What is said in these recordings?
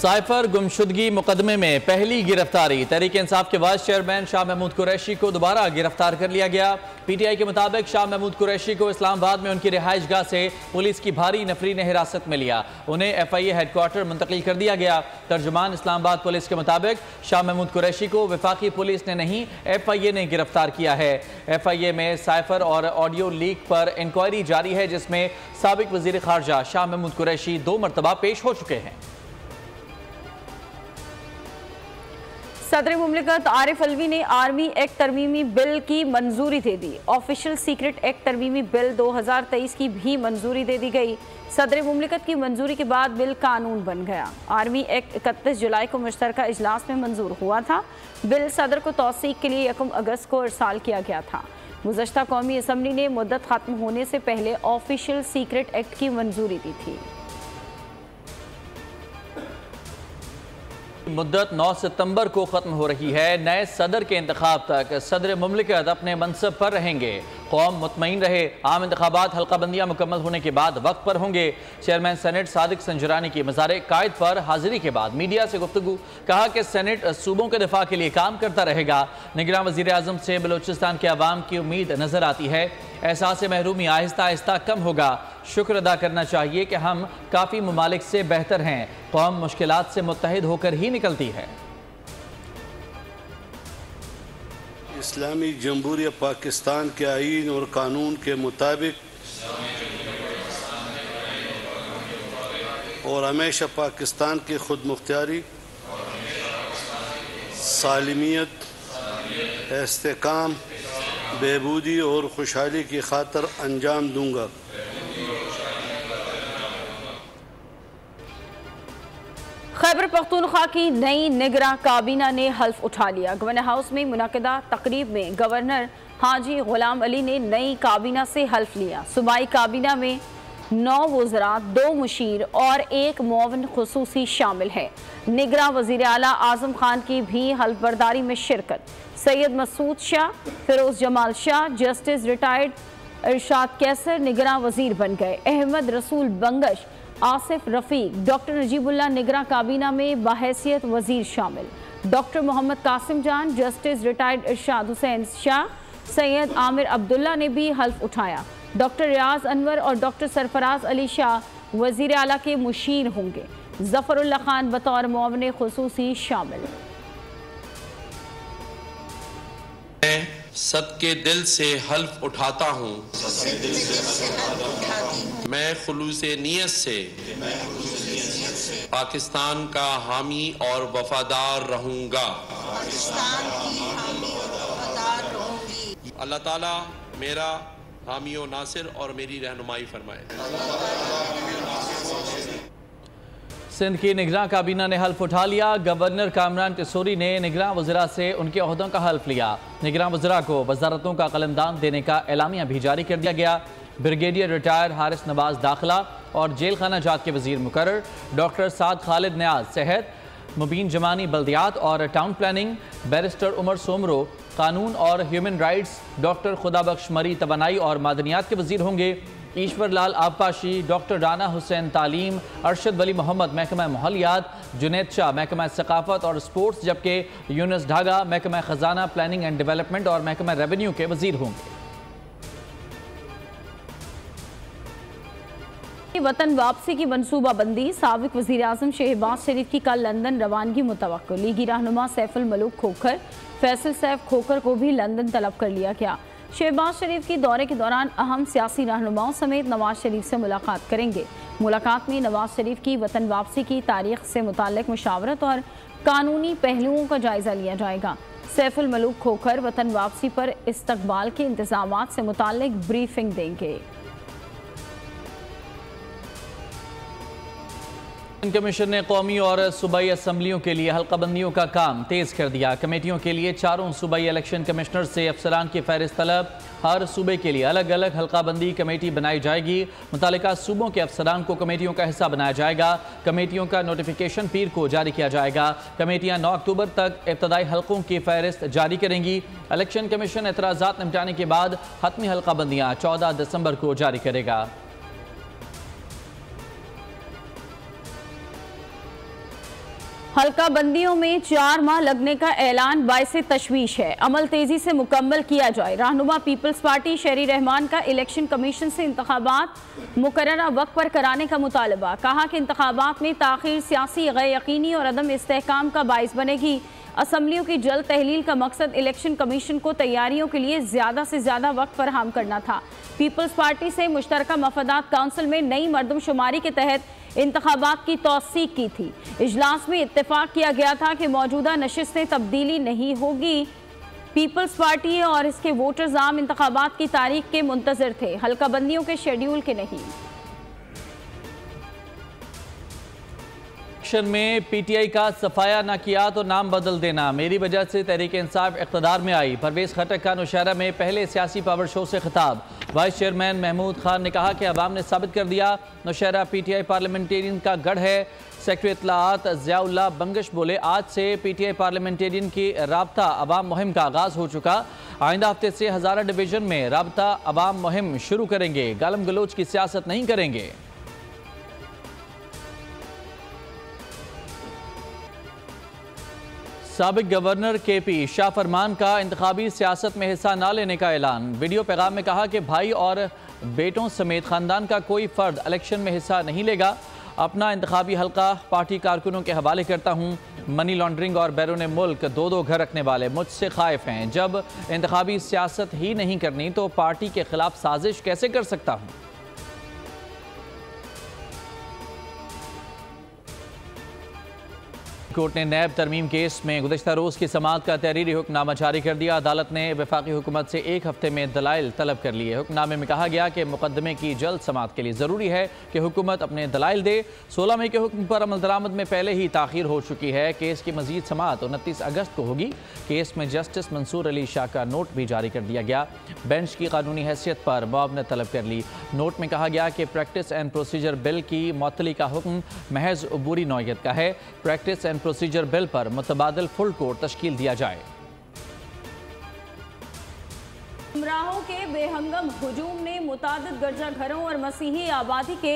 Cipher गुमशुदगी मुकदमे में पहली गिरफ्तारी। तहरीक इंसाफ के वाइस चेयरमैन शाह महमूद कुरैशी को दोबारा गिरफ्तार कर लिया गया। पीटीआई के मुताबिक शाह महमूद कुरैशी को इस्लामाबाद में उनकी रिहाइश गाह से पुलिस की भारी नफरी ने हिरासत में लिया। उन्हें FIA हेडक्वार्टर मुंतकिल कर दिया गया। तर्जुमान इस्लामाबाद पुलिस के मुताबिक शाह महमूद कुरैशी को वफाकी पुलिस ने नहीं, FIA ने गिरफ्तार किया है। FIA में साइफर और ऑडियो लीक पर इंक्वायरी जारी है, जिसमें साबिक वजीर खारजा शाह महमूद कुरैशी 2 मरतबा पेश हो चुके हैं। सदर मुमलिकत आरिफ अलवी ने आर्मी एक्ट तरमीमी बिल की मंजूरी दे दी। ऑफिशियल सीक्रेट एक्ट तरमीमी बिल 2023 की भी मंजूरी दे दी गई। सदर मुमलिकत की मंजूरी के बाद बिल कानून बन गया। आर्मी एक्ट 31 जुलाई को मुश्तरका इजलास में मंजूर हुआ था। बिल सदर को तौसीक के लिए 1 अगस्त को इरसाल किया गया था। गुज़श्ता कौमी असम्बली ने मुद्दत खत्म होने से पहले ऑफिशियल सीक्रेट एक्ट की मंजूरी दी थी। मुद्दत 9 सितंबर को खत्म हो रही है। नए सदर के इंतखाब तक सदर मुमलिकत अपने मनसब पर रहेंगे। कौम मुतमईन रहे। आम इंतखाबात हल्काबंदियाँ मुकम्मल होने के बाद वक्त पर होंगे। चेयरमैन सेनेट सादिक संजरानी की मज़ार कायद पर हाजिरी के बाद मीडिया से गुफ्तगू। कहा कि सेनेट सूबों के दिफा के लिए काम करता रहेगा। निगरान वज़ीर आज़म से बलूचिस्तान के अवाम की उम्मीद नजर आती है। एहसास महरूमी आहिस्ता आहिस्ता कम होगा। शुक्र अदा करना चाहिए कि हम काफ़ी ममालिक से बेहतर हैं। कौम मुश्किलात से मुत्तहिद होकर ही निकलती है। इस्लामी जमहूरिया पाकिस्तान के आईन और कानून के मुताबिक और हमेशा पाकिस्तान की खुद मुख्तियारी, सालिमियत, इस्तेकाम, बेहबूदी और खुशहाली की खातर अंजाम दूंगा। खैबर पख्तूनख्वा की नई निगरां काबीना ने हल्फ उठा लिया। गवर्नर हाउस में मुनक़दा तकरीब में गवर्नर हाजी गुलाम अली ने नई काबीना से हल्फ लिया। सूबाई काबीना में 9 वज़रा, 2 मुशीर और 1 मुआविन खुसूसी शामिल है। निगरां वज़ीर आला आज़म खान की भी हल्फ बर्दारी में शिरकत। सैयद मसूद शाह, फिरोज जमाल शाह, जस्टिस रिटायर्ड इरशाद कैसर निगरां वज़ीर बन गए। अहमद रसूल बंगश, आसिफ रफ़ीक, डॉक्टर नजीबुल्लाह निगरां काबीना में बहैसियत वज़ीर शामिल। डॉक्टर मोहम्मद कासिम जान, जस्टिस रिटायर्ड इरशाद हुसैन शाह, सैयद आमिर अब्दुल्ला ने भी हल्फ उठाया। डॉक्टर रियाज अनवर और डॉक्टर सरफराज अली शाह वज़ीर आला के मुशीर होंगे। ज़फ़रुल्लाह खान बतौर मुआविन खुसूसी शामिल। सदके दिल से हल्फ उठाता हूँ, मैं खुलूसे नियत से पाकिस्तान का हामी और वफादार रहूँगा। अल्लाह ताला मेरा हामी और नासिर और मेरी रहनुमाई फरमाए। सिंध की निगरान काबीना ने हल्फ उठा लिया। गवर्नर कामरान टिसोरी ने निगरान वज़रा से उनके ओहदों का हल्फ लिया। निगरान वज़रा को वजारतों का कलमदान देने का एलामिया भी जारी कर दिया गया। ब्रिगेडियर रिटायर हारिस नवाज दाखिला और जेल खाना जात के वज़ीर मुकर्रर, डॉक्टर साद खालिद न्याज सेहत, मुबीन जमानी बल्दियात और town planning, barrister Umar Soomro कानून और ह्यूमन राइट्स, डॉक्टर खुदाबख्श मरी तवानाई और मादनियात के वज़ीर होंगे। ईश्वर लाल आबपाशी, डॉक्टर राना हुसैन तालीम, अरशद वली मोहम्मद महकमा माहौलियात, जुनैद शाह महकमा सकाफत और स्पोर्ट्स, जबकि यूनुस ढागा महकमा खजाना, प्लानिंग एंड डेवलपमेंट और महकमा रेवेन्यू के वज़ीर होंगे। वतन वापसी की मनसूबाबंदी। साबिक वज़ीर आज़म शहबाज शरीफ की कल लंदन रवानगी मुतवक्को। लीगी रहनुमा सैफुल मलूक खोखर, फैसल सैफ खोखर को भी लंदन तलब कर लिया गया। शहबाज शरीफ की दौरे के दौरान अहम सियासी रहनुमाओं समेत नवाज शरीफ से मुलाकात करेंगे। मुलाकात में नवाज शरीफ की वतन वापसी की तारीख से मुताल्लिक मुशावरत और कानूनी पहलुओं का जायजा लिया जाएगा। सैफुल मलूक खोखर वतन वापसी पर इस्तकबाल के इंतजामात से मुताल्लिक ब्रीफिंग देंगे। कमीशन ने कौमी और सूबाई असम्बलियों के लिए हल्काबंदियों का काम तेज़ कर दिया। कमेटियों के लिए 4 सूबाई इलेक्शन कमिश्नर से अफसरान की फहरिस्त तलब। हर सूबे के लिए अलग अलग हल्काबंदी कमेटी बनाई जाएगी। मुतालिका सूबों के अफसरान को कमेटियों का हिस्सा बनाया जाएगा। कमेटियों का नोटिफिकेशन पीर को जारी किया जाएगा। कमेटियां 9 अक्टूबर तक इब्तदाई हल्कों की फहरिस्त जारी करेंगी। इलेक्शन कमीशन एतराज़ात निपटाने के बाद हतमी हल्काबंदियाँ 14 दिसंबर को जारी करेगा। हल्का बंदियों में 4 माह लगने का ऐलान बाइसे तशवीश है। अमल तेजी से मुकम्मल किया जाए। रहनुमा पीपल्स पार्टी शहरी रहमान का इलेक्शन कमीशन से इंतखाबात मुकर्ररा वक्त पर कराने का मुतालबा। कहा कि इंतखाबात में ताखीर सियासी गैर यकीनी और अदम इस्तेहकाम का बाइस बनेगी। असम्बलियों की जल्द तहलील का मकसद इलेक्शन कमीशन को तैयारियों के लिए ज़्यादा से ज़्यादा वक्त फराहम करना था। पीपल्स पार्टी से मुश्तरका मफादात काउंसिल में नई मरदमशुमारी के तहत इंतखाबात की तौसीक की थी। इजलास में इत्तेफाक किया गया था कि मौजूदा नशिस्तें तब्दीली नहीं होगी। पीपल्स पार्टी और इसके वोटर्स आम इंतखाबात की तारीख के मुंतजर थे, हल्का बंदियों के शेड्यूल के नहीं। में पीटीआई का सफाया ना किया तो नाम बदल देना, मेरी वजह से तहरीक इंसाफ इक़्तिदार में आई। परवेज़ खट्टक का नौशहरा में पहले सियासी पावर शो से खिताब। वाइस चेयरमैन महमूद खान ने कहा कि अवाम ने साबित कर दिया नौशहरा पीटीआई पार्लियामेंटेरियन का गढ़ है। सेक्रेटरी इत्तलाआत ज़ियाउल्लाह बंगश बोले, आज से पीटीआई पार्लियामेंटेरियन की राबता अवाम मुहिम का आगाज़ हो चुका। आइंदा हफ्ते से हज़ारा डिवीज़न में राबता अवाम मुहिम शुरू करेंगे। गालम गलोच की सियासत नहीं करेंगे। साबिक गवर्नर केपी शाह फरमान का इंतखाबी सियासत में हिस्सा न लेने का ऐलान। वीडियो पैगाम में कहा कि भाई और बेटों समेत खानदान का कोई फर्द इलेक्शन में हिस्सा नहीं लेगा। अपना इंतखाबी हल्का पार्टी कारकुनों के हवाले करता हूँ। मनी लॉन्ड्रिंग और बैरून मुल्क दो घर रखने वाले मुझसे खाइफ हैं। जब इंतखाबी सियासत ही नहीं करनी तो पार्टी के खिलाफ साजिश कैसे कर सकता हूँ। कोर्ट ने नैब तरमीम केस में गुज़श्ता रोज़ की समाअत का तहरीरी हुक्मनामा जारी कर दिया। अदालत ने वफाकी हुकूमत से 1 हफ्ते में दलाइल तलब कर लिए। हुक्मनामे में कहा गया कि मुकदमे की जल्द समाअत के लिए ज़रूरी है कि हुकूमत अपने दलाइल दे। 16 मई के हुक्म पर अमल दरामद में पहले ही ताख़ीर हो चुकी है। केस की मज़ीद समाअत 29 अगस्त को होगी। केस में जस्टिस मंसूर अली शाह का नोट भी जारी कर दिया गया। बेंच की कानूनी हैसियत पर मुआवनत तलब कर ली। नोट में कहा गया कि प्रैक्टिस एंड प्रोसीजर बिल की मुअत्तली का हुक्म महज अबूरी नौयत का है। प्रैक्टिस एंड प्रोसीजर बिल पर मुतबादिल फुल कोर्ट तश्कील दिया जाए। गुमराहों के बेहंगम हुजूम ने मुतादिद गिरजाघरों और मसीही आबादी के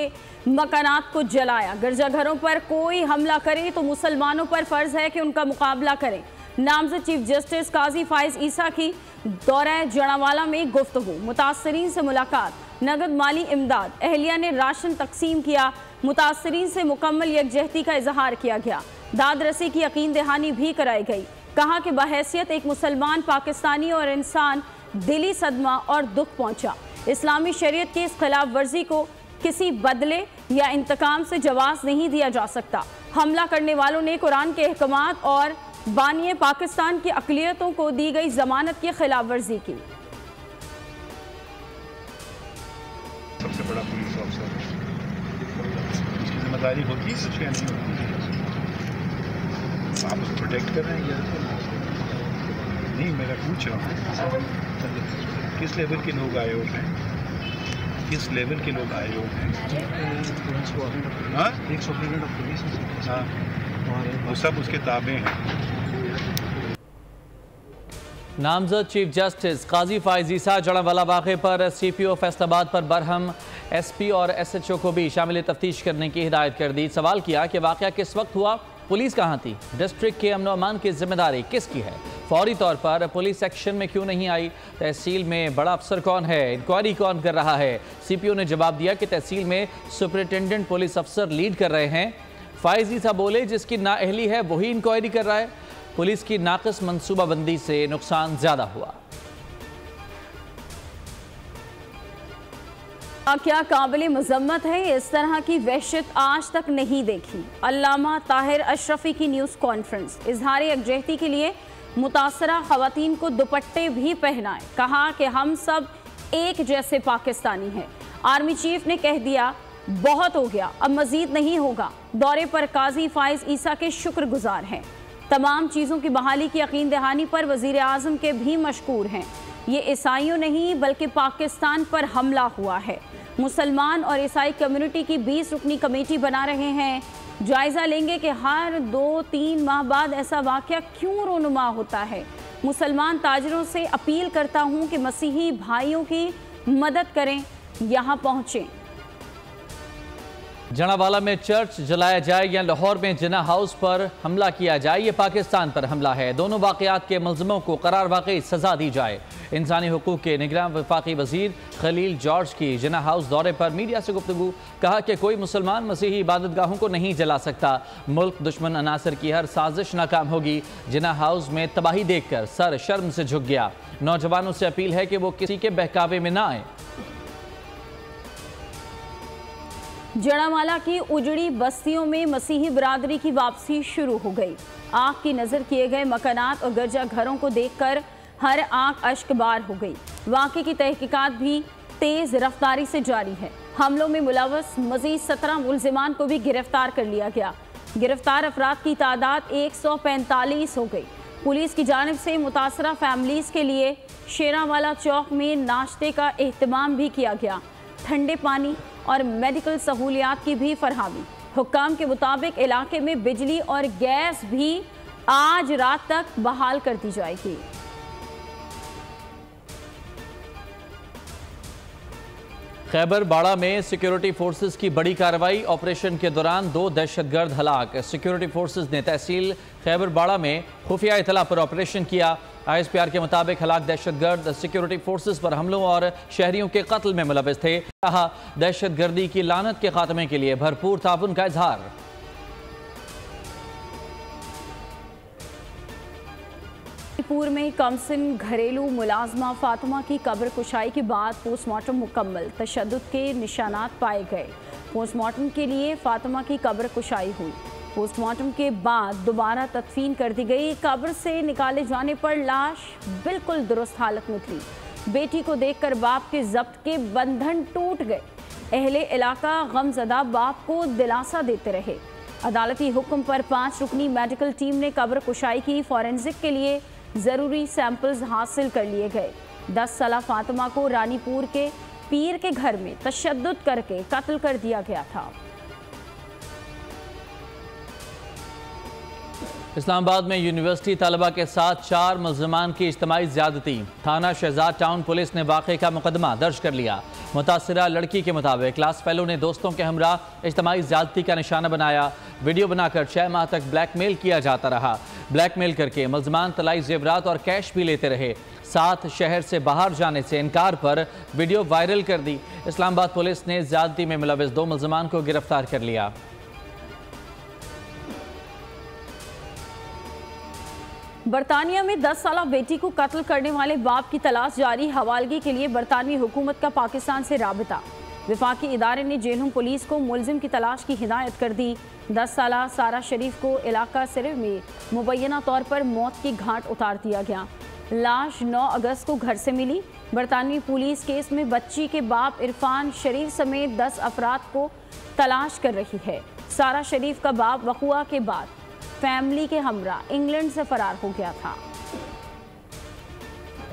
मकानात को जलाया। गिरजाघरों पर कोई हमला करे तो मुसलमानों पर फर्ज है कि उनका मुकाबला करें। नामजद चीफ जस्टिस काजी फाइज ईसा की दौरा जड़ावाला में गुफ्तगू। मुतासरीन से मुलाकात, नगद माली इमदाद, अहलिया ने राशन तकसीम किया। मुतासरीन से मुकम्मल यकजहती का इजहार किया गया। दाद रसी की यकीन दहानी भी कराई गई। कहा कि बहैसियत एक मुसलमान पाकिस्तानी और इंसान दिली सदमा और दुख पहुंचा। इस्लामी शरीयत की इस खिलाफ वर्जी को किसी बदले या इंतकाम से जवाब नहीं दिया जा सकता। हमला करने वालों ने कुरान के अहकामात और बानिए पाकिस्तान की अक़लियतों को दी गई जमानत की खिलाफ वर्जी की। सबसे बड़ा पुलिस ऑफिसर उसकी जिम्मेदारी होती है, कुछ नहीं होती। आप उसको प्रोटेक्ट कर रहे हैं या नहीं, मेरा पूछ रहा हूँ किस लेवल के लोग आए हुए हैं, किस लेवल के लोग आए हुए हैं। हाँ, वो सब उसके ताबे हैं। नामजद चीफ जस्टिस काजी फाइज ईसा जड़ावाला वाक़े पर CPO फैसलाबाद पर बरहम SP और SHO को भी शामिल तफ्तीश करने की हिदायत कर दी। सवाल किया कि वाक़या किस वक्त हुआ, पुलिस कहाँ थी, डिस्ट्रिक्ट के अमन अमान की जिम्मेदारी किसकी है, फौरी तौर पर पुलिस एक्शन में क्यों नहीं आई, तहसील में बड़ा अफसर कौन है, इंक्वायरी कौन कर रहा है। CPO ने जवाब दिया कि तहसील में सुपरिटेंडेंट पुलिस अफसर लीड कर रहे हैं। फाइज ईसा बोले, जिसकी नाअहली है वही इंक्वायरी कर रहा है। पुलिस की नाक़िस मनसूबाबंदी से नुकसान ज़्यादा हुआ। क्या काबिल मजम्मत है, इस तरह की वहशत आज तक नहीं देखी। अल्लामा ताहिर अशरफी की न्यूज़ कॉन्फ्रेंस। इजहार यकजहती के लिए मुतासरा ख़वातीन को दुपट्टे भी पहनाए। कहा कि हम सब एक जैसे पाकिस्तानी हैं। आर्मी चीफ ने कह दिया बहुत हो गया, अब मजीद नहीं होगा। दौरे पर काजी फाइज ईसा के शुक्रगुजार हैं। तमाम चीज़ों की बहाली की यकीन दहानी पर वज़ीर आज़म के भी मशकूर हैं। ये ईसाइयों नहीं बल्कि पाकिस्तान पर हमला हुआ है। मुसलमान और ईसाई कम्युनिटी की 20 रुकनी कमेटी बना रहे हैं। जायज़ा लेंगे कि हर 2-3 माह बाद ऐसा वाक़या क्यों रोनुमा होता है। मुसलमान ताजरों से अपील करता हूँ कि मसीही भाइयों की मदद करें, यहाँ पहुँचें। जनावाला में चर्च जलाया जाए या लाहौर में जिना हाउस पर हमला किया जाए, ये पाकिस्तान पर हमला है। दोनों वाक़यात के मुल्ज़िमों को करार वाक़ई सज़ा दी जाए। इंसानी हुकूक़ के निगरान वफाकी वज़ीर खलील जॉर्ज की जिना हाउस दौरे पर मीडिया से गुफ्तगू, कहा कि कोई मुसलमान मसीही इबादतगाहों को नहीं जला सकता। मुल्क दुश्मन अनासर की हर साजिश नाकाम होगी। जिना हाउस में तबाही देखकर सर शर्म से झुक गया। नौजवानों से अपील है कि वो किसी के बहकावे में ना आए। जड़ामाला की उजड़ी बस्तियों में मसीही बरादरी की वापसी शुरू हो गई। आग की नज़र किए गए मकानात और गिरजा घरों को देखकर हर आंख अश्कबार हो गई। वाक़े की तहकीकात भी तेज़ रफ्तारी से जारी है। हमलों में मुलव्वस मज़ीद 17 मुल्ज़िमान को भी गिरफ्तार कर लिया गया। गिरफ्तार अफराद की तादाद 145 हो गई। पुलिस की जानिब से मुतासरा फैमिलीज़ के लिए शेरावाला चौक में नाश्ते का एहतमाम भी किया गया। ठंडे पानी और मेडिकल सहूलियात की भी फरहमी। हुक्काम के मुताबिक इलाके में बिजली और गैस भी आज रात तक बहाल कर दी जाएगी। खैबर बाड़ा में सिक्योरिटी फोर्सेस की बड़ी कार्रवाई। ऑपरेशन के दौरान 2 दहशतगर्द हलाक। सिक्योरिटी फोर्सेस ने तहसील खैबर बाड़ा में खुफिया इतला पर ऑपरेशन किया। ISPR के मुताबिक हलाक दहशतगर्द सिक्योरिटी फोर्सेस पर हमलों और शहरियों के कत्ल में मुलव्वस थे। कहा, दहशतगर्दी की लानत के खात्मे के लिए भरपूर ताउन का इजहार। पूर में कमसिन घरेलू मुलाजमा फातिमा की कब्र कुशाई के बाद पोस्टमार्टम मुकम्मल। तशद्दुद के निशानात पाए गए। पोस्टमार्टम के लिए फातिमा की कब्र कुशाई हुई। पोस्टमार्टम के बाद दोबारा तदफीन कर दी गई। कब्र से निकाले जाने पर लाश बिल्कुल दुरुस्त हालत में थी। बेटी को देखकर बाप के जब्त के बंधन टूट गए। अहले इलाका गमजदा बाप को दिलासा देते रहे। अदालती हुक्म पर 5 रुकनी मेडिकल टीम ने कब्र कुशाई की। फॉरेंसिक के लिए ज़रूरी सैंपल्स हासिल कर लिए गए। 10 साला फातिमा को रानीपुर के पीर के घर में तशद्दुद करके कत्ल कर दिया गया था। इस्लामाबाद में यूनिवर्सिटी तलबा के साथ 4 मुल्ज़िमान की इज्तिमाई ज़्यादती। थाना शहजाद टाउन पुलिस ने वाक़े का मुकदमा दर्ज कर लिया। मुतासिरा लड़की के मुताबिक क्लास फेलो ने दोस्तों के हमरा इज्तिमाई ज़्यादती का निशाना बनाया। वीडियो बनाकर 6 माह तक ब्लैकमेल किया जाता रहा। ब्लैकमेल करके मुल्ज़िमान तलाई जेवरात और कैश भी लेते रहे। साथ शहर से बाहर जाने से इनकार पर वीडियो वायरल कर दी। इस्लामाबाद पुलिस ने ज़्यादती में मुलव्वस 2 मुल्ज़िमान को गिरफ्तार कर लिया। बरतानिया में 10 साला बेटी को कत्ल करने वाले बाप की तलाश जारी। हवालगी के लिए बरतानवी हुकूमत का पाकिस्तान से राबिता। विफाकी इदारे ने जेलम पुलिस को मुलजिम की तलाश की हिदायत कर दी। 10 साला सारा शरीफ को इलाका सिरव में मुबैना तौर पर मौत की घाट उतार दिया गया। लाश 9 अगस्त को घर से मिली। बरतानवी पुलिस केस में बच्ची के बाप इरफान शरीफ समेत 10 अफराद को तलाश कर रही है। सारा शरीफ का बाप वक़ुआ के बाद फैमिली के हमरा इंग्लैंड से फरार हो गया था।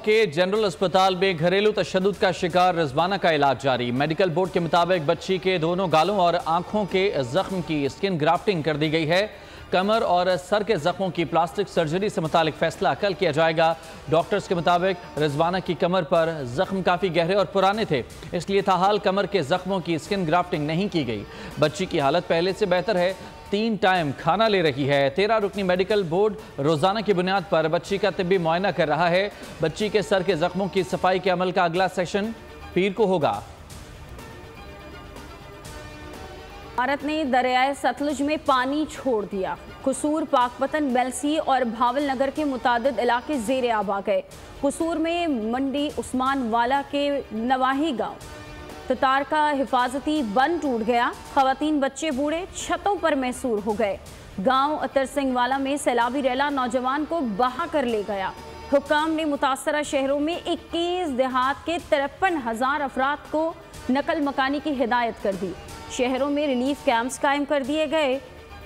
के जनरल अस्पताल में घरेलू तशद्दुद का शिकार रिजवाना का इलाज जारी। मेडिकल बोर्ड के मुताबिक बच्ची के दोनों गालों और आंखों के जख्म की स्किन ग्राफ्टिंग कर दी गई है। कमर और सर के जख्मों की प्लास्टिक सर्जरी से मुतालिक फैसला कल किया जाएगा। डॉक्टर्स के मुताबिक रिजवाना की कमर पर जख्म काफ़ी गहरे और पुराने थे, इसलिए ताहाल कमर के जख्मों की स्किन ग्राफ्टिंग नहीं की गई। बच्ची की हालत पहले से बेहतर है। 3 टाइम खाना ले रही है। 13 रुकनी मेडिकल बोर्ड रोजाना की बुनियाद पर बच्ची का तिब्बी मुआयना कर रहा है। बच्ची के सर के जख्मों की सफाई के अमल का अगला सेशन पीर को होगा। भारत ने दरियाए सतलुज में पानी छोड़ दिया। कसूर, पाकपतन, बेलसी और भावल नगर के मुतादिद इलाके ज़ेरे आब आ गए। कसूर में मंडी उस्मान वाला के नवाही गांव ततार का हिफाजती बंद टूट गया। खवातीन, बच्चे, बूढ़े छतों पर मैसूर हो गए। गांव अतर सिंह वाला में सैलाबी रैला नौजवान को बहा कर ले गया। हुक्काम ने मुतासरा शहरों में 21 देहात के 53,000 अफराद को नकल मकानी की हिदायत कर दी। शहरों में रिलीफ कैंप्स कायम कर दिए गए।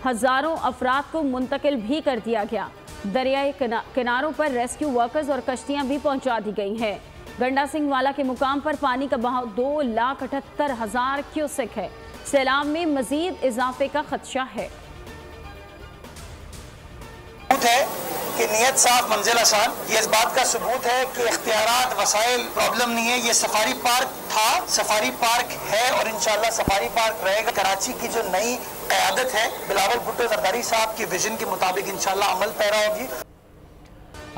हजारों अफराद को मुंतकिल भी कर दिया गया। दरियाई किनारों पर रेस्क्यू वर्कर्स और कश्तियां भी पहुंचा दी गई हैं। गंडा सिंह वाला के मुकाम पर पानी का बहाव 2,78,000 क्यूसेक है। सैलाब में मजीद इजाफे का खदशा है। कि नीयत साफ मंजिल आसान। ये इस बात का सबूत है कि इख्तियारात वसाइल प्रॉब्लम नहीं है। ये सफारी पार्क था, सफारी पार्क है और इंशाल्लाह सफारी पार्क रहेगा। कराची की जो नई क़यादत है बिलावल भुट्टो जरदारी साहब के विजन के मुताबिक इंशाल्लाह अमल पैरा होगी।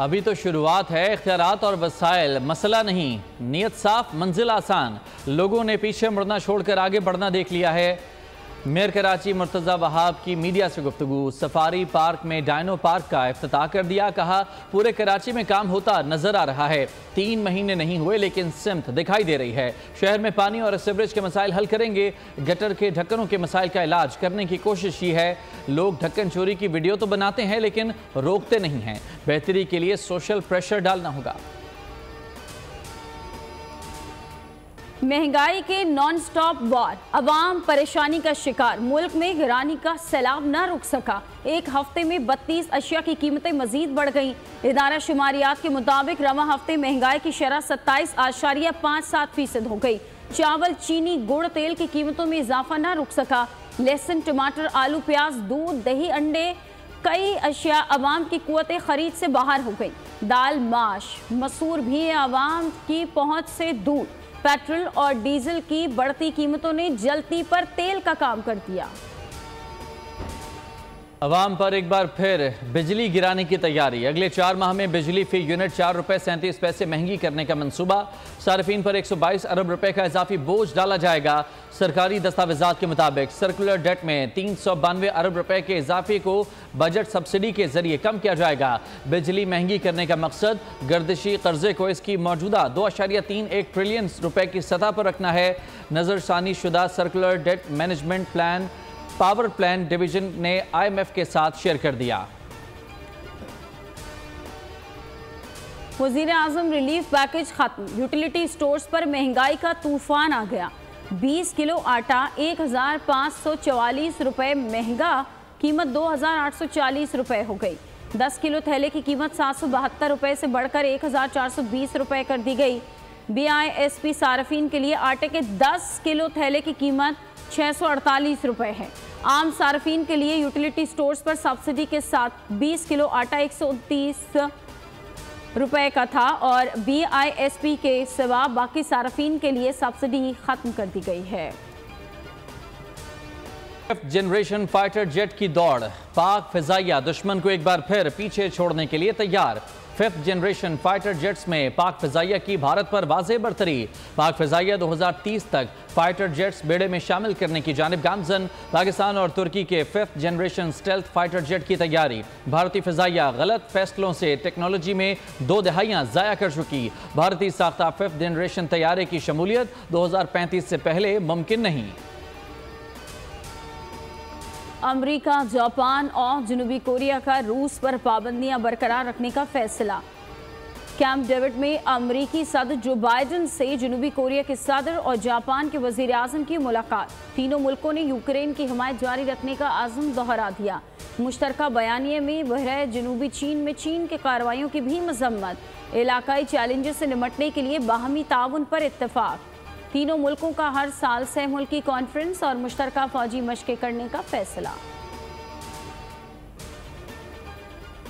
अभी तो शुरुआत है, इख्तियारात और वसाइल मसला नहीं, नीयत साफ मंजिल आसान। लोगों ने पीछे मुड़ना छोड़कर आगे बढ़ना देख लिया है। मेयर कराची मुर्तज़ा वहाब की मीडिया से गुफ्तगू। सफारी पार्क में डायनो पार्क का इफ्तिताह कर दिया। कहा पूरे कराची में काम होता नजर आ रहा है। 3 महीने नहीं हुए लेकिन सिमत दिखाई दे रही है। शहर में पानी और सीवरेज के मसाइल हल करेंगे। गटर के ढक्कनों के मसाइल का इलाज करने की कोशिश की है। लोग ढक्कन चोरी की वीडियो तो बनाते हैं लेकिन रोकते नहीं हैं। बेहतरी के लिए सोशल प्रेशर डालना होगा। महंगाई के नॉन स्टॉप वॉर, अवाम परेशानी का शिकार। मुल्क में गिरानी का सैलाब न रुक सका। एक हफ्ते में 32 अशिया की कीमतें मजीद बढ़ गईं। इदारा शुमारियात के मुताबिक रवा हफ्ते महंगाई की शरह 27.57% हो गई। चावल, चीनी, गुड़, तेल की कीमतों में इजाफा न रुक सका। लहसुन, टमाटर, आलू, प्याज, दूध, दही, अंडे, कई अशिया अवाम की कुव्वत खरीद से बाहर हो गई। दाल, माश, मसूर भी अवाम की पहुंच से दूर। पेट्रोल और डीजल की बढ़ती कीमतों ने जलती पर तेल का काम कर दिया। अवाम पर एक बार फिर बिजली गिराने की तैयारी। अगले 4 माह में बिजली फी यूनिट 4 रुपये 37 पैसे महंगी करने का मंसूबा। सार्फिन पर 122 अरब रुपए का इजाफी बोझ डाला जाएगा। सरकारी दस्तावेजात के मुताबिक सर्कुलर डेट में 392 अरब रुपए के इजाफे को बजट सब्सिडी के जरिए कम किया जाएगा। बिजली महंगी करने का मकसद गर्दिशी कर्जे को इसकी मौजूदा 2.31 ट्रिलियन रुपए की सतह पर रखना है। नजरसानी शुदा circular debt management plan power plan division ने IMF के साथ शेयर कर दिया। वज़ीर आज़म रिलीफ पैकेज खत्म। यूटिलिटी स्टोर्स पर महंगाई का तूफान आ गया। 20 किलो आटा 1544 रुपए महंगा, कीमत 2840 रुपए हो गई। 10 किलो थैले की कीमत 772 रुपए से बढ़कर 1420 रुपए कर दी गई। BISP सार्फिन के लिए आटे के 10 किलो थैले की कीमत 648 रुपए है। आम सार्फिन के लिए यूटिलिटी स्टोर्स पर सब्सिडी के साथ 20 किलो आटा 129 रुपए का था और BISP के सिवा बाकी सार्फिन के लिए सब्सिडी खत्म कर दी गई है। 5th जनरेशन फाइटर जेट की दौड़। पाक फिजाइया दुश्मन को एक बार फिर पीछे छोड़ने के लिए तैयार। 5th जनरेशन फाइटर जेट्स में पाक फिजाइया की भारत पर वाज़ेह बरतरी। पाक फिजाइया 2030 तक फाइटर जेट्स बेड़े में शामिल करने की जानिब गामजन। पाकिस्तान और तुर्की के 5th generation stealth fighter jet की तैयारी। भारतीय फिजाइया गलत फैसलों से टेक्नोलॉजी में 2 दहाइयां ज़ाया कर चुकी। भारतीय साख्ता 5th जनरेशन तैयारे की शमूलियत 2035 से पहले मुमकिन नहीं। अमेरिका, जापान और जनूबी कोरिया का रूस पर पाबंदियां बरकरार रखने का फैसला। कैंप डेविड में अमेरिकी सदर जो बाइडेन से जनूबी कोरिया के सदर और जापान के वजीर आजम की मुलाकात। तीनों मुल्कों ने यूक्रेन की हिमायत जारी रखने का आज़म दोहरा दिया। मुश्तरका बयानिए में बहरे जनूबी चीन में चीन के कार्रवाइयों की भी मजम्मत। इलाकाई चैलेंजेस से निपटने के लिए बाहमी ताउन पर इत्तेफाक। तीनों मुल्कों का हर साल सह मुल्की कॉन्फ्रेंस और मुश्तरका फौजी मशक़ें करने का फैसला।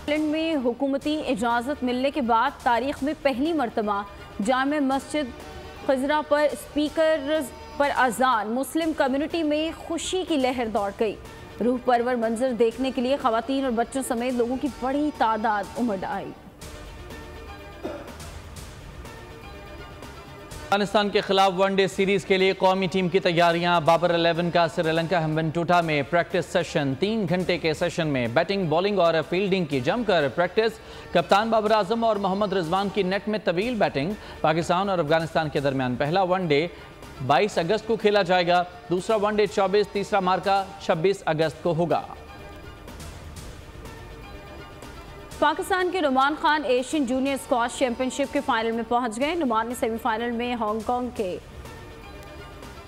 इंग्लैंड में हुकूमती इजाज़त मिलने के बाद तारीख में पहली मरतबा जामे मस्जिद खजरा पर स्पीकर पर अजान। मुस्लिम कम्युनिटी में खुशी की लहर दौड़ गई। रूह परवर मंजर देखने के लिए खवातीन और बच्चों समेत लोगों की बड़ी तादाद उमड़ आई। अफगानिस्तान के खिलाफ वनडे सीरीज के लिए कौमी टीम की तैयारियां। बाबर 11 का श्रीलंका हम्बनटोटा में प्रैक्टिस सेशन। 3 घंटे के सेशन में बैटिंग, बॉलिंग और फील्डिंग की जमकर प्रैक्टिस। कप्तान बाबर आजम और मोहम्मद रिजवान की नेट में तवील बैटिंग। पाकिस्तान और अफगानिस्तान के दरमियान पहला वनडे 22 अगस्त को खेला जाएगा। दूसरा वनडे 24, तीसरा मार्का 26 अगस्त को होगा। पाकिस्तान के Noman Khan Asian junior squash championship के फाइनल में पहुंच गए। नुमान ने सेमीफाइनल में हांगकांग के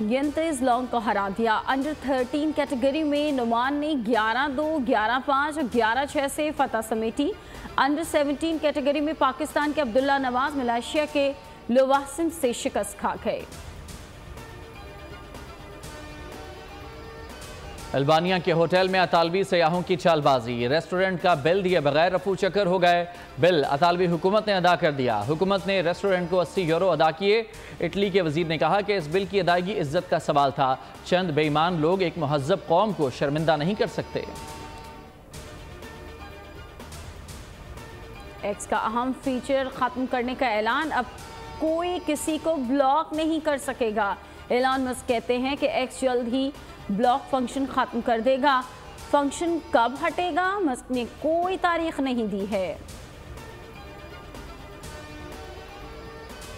यंतेज लॉन्ग को हरा दिया। अंडर 13 कैटेगरी में नुमान ने 11-2, 11-5 और 11-6 से फतह समेटी। अंडर 17 कैटेगरी में पाकिस्तान के अब्दुल्ला नवाज मलेशिया के लोवासिन से शिकस्त खा गए। अल्बानिया के होटल में अतालवी सयाहों की चालबाजी, रेस्टोरेंट का बिल दिए बगैर रफू चक्कर हो गए। बिल अतालवी हुकूमत ने अदा कर दिया। हुकूमत ने रेस्टोरेंट को 80 यूरो अदा किए। इटली के वजीर ने कहा कि इस बिल की अदायगी इज्जत का सवाल था। चंद बेईमान लोग एक महज़्ज़ब कौम को शर्मिंदा नहीं कर सकते। एक्स का अहम फीचर खत्म करने का ऐलान, अब कोई किसी को ब्लॉक नहीं कर सकेगा। एलन मस्क कहते हैं कि एक्स जल्द ही ब्लॉक फंक्शन खत्म कर देगा। फंक्शन कब हटेगा, मस्क ने कोई तारीख नहीं दी है।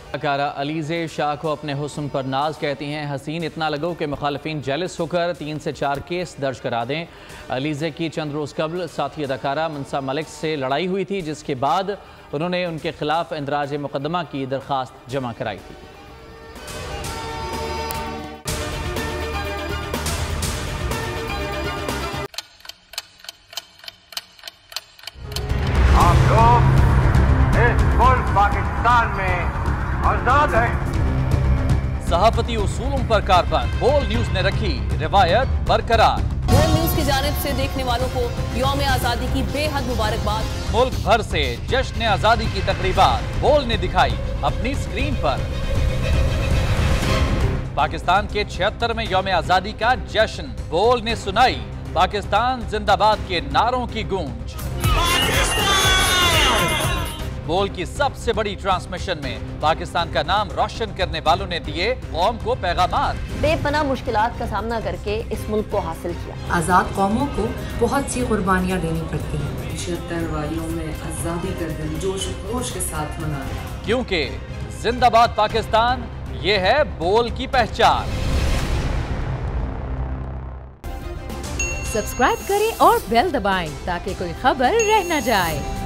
अदाकारा अलीज़े शाह को अपने हुस्न पर नाज, कहती हैं हसीन इतना लगो कि मुखालिफिन जेलस होकर 3 से 4 केस दर्ज करा दें। अलीज़े की चंद रोज़ कबल साथी अदाकारा मनसा मलिक से लड़ाई हुई थी, जिसके बाद उन्होंने उनके खिलाफ इंदराज मुकदमा की दरख्वास्त जमा कराई थी। आप लोग इस मुल्क पाकिस्तान में आजाद है। सहाफती उसूलों पर कारबंद, बोल न्यूज ने रखी रिवायत बरकरार। बोल न्यूज की जानिब से देखने वालों को यौम आजादी की बेहद मुबारकबाद। मुल्क भर से जश्न आजादी की तकरीबात बोल ने दिखाई अपनी स्क्रीन पर। पाकिस्तान के 76वें यौम आजादी का जश्न, बोल ने सुनाई पाकिस्तान जिंदाबाद के नारों की गूंज। बोल की सबसे बड़ी ट्रांसमिशन में पाकिस्तान का नाम रोशन करने वालों ने दिए कौम को पैगामात। बेपनाह मुश्किलात का सामना करके इस मुल्क को हासिल किया। आज़ाद कौमों को बहुत सी कुर्बानियाँ देनी पड़ती हैं। 76 वालियों में आज़ादी का दिन जोश खरोश के साथ मना, क्योंकि जिंदाबाद पाकिस्तान ये है बोल की पहचान। सब्सक्राइब करें और बेल दबाएं ताकि कोई खबर रह न जाए।